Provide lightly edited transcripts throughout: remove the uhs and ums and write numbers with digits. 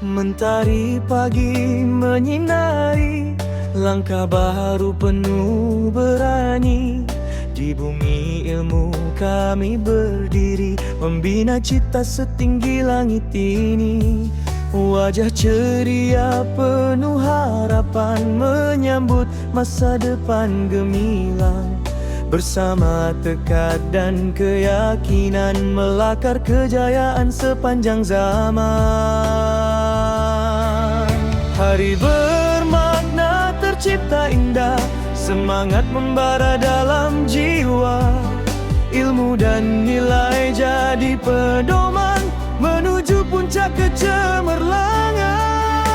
Mentari pagi menyinari langkah baru penuh berani. Di bumi ilmu kami berdiri, membina cita setinggi langit ini. Wajah ceria penuh harapan, menyambut masa depan gemilang. Bersama tekad dan keyakinan, melakar kejayaan sepanjang zaman. Hari bermakna tercipta indah, semangat membara dalam jiwa. Ilmu dan nilai jadi pedoman, menuju puncak kecemerlangan.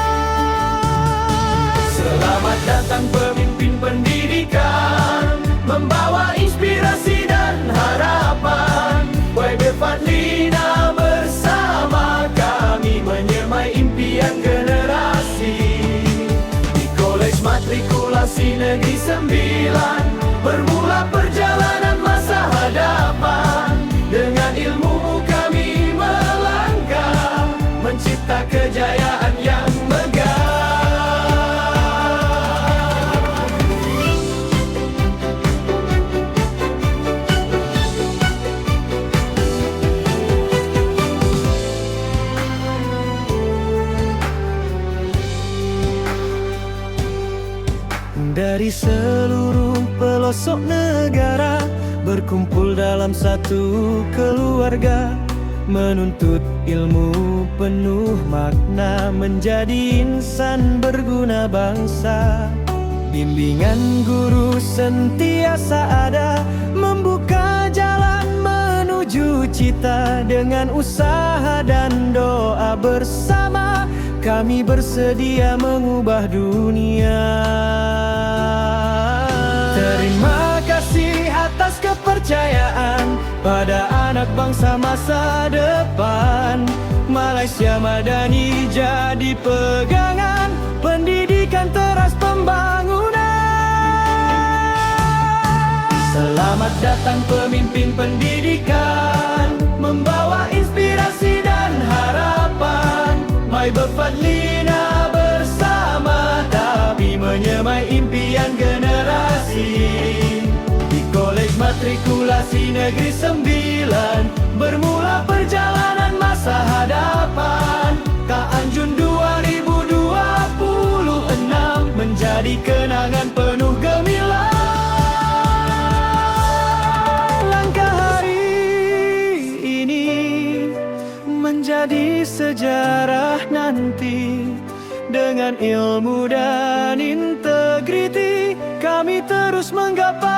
Selamat datang pemimpin pendidikan, membawa inspirasi dan harapan. YB Fadlina bersama kami menyemai impian generasi. Di Kolej Matrikulasi Negeri 9 bermula perjalanan masa hadapan. Dengan ilmu kami melangkah, mencipta kejayaan yang megah. Dari seluruh pelosok negara berkumpul dalam satu keluarga, menuntut ilmu penuh makna, menjadi insan berguna bangsa. Bimbingan guru sentiasa ada, membuka jalan menuju cita. Dengan usaha dan doa bersama, kami bersedia mengubah dunia. Terima kasih atas kepercayaan pada anak bangsa masa depan. Malaysia Madani jadi pegangan, pendidikan teras pembangunan. Selamat datang pemimpin pendidikan, membawa inspirasi dan harapan. YB Fadlina bersama tapi menyemai impian generasi. Di Kolej Matrikulasi Negeri 9 bermula perjalanan masa hadapan. Kaanjun 2026 menjadi kenangan penuh gemilang. Langkah hari ini menjadi sejarah nanti. Dengan ilmu dan integriti kami terus menggapai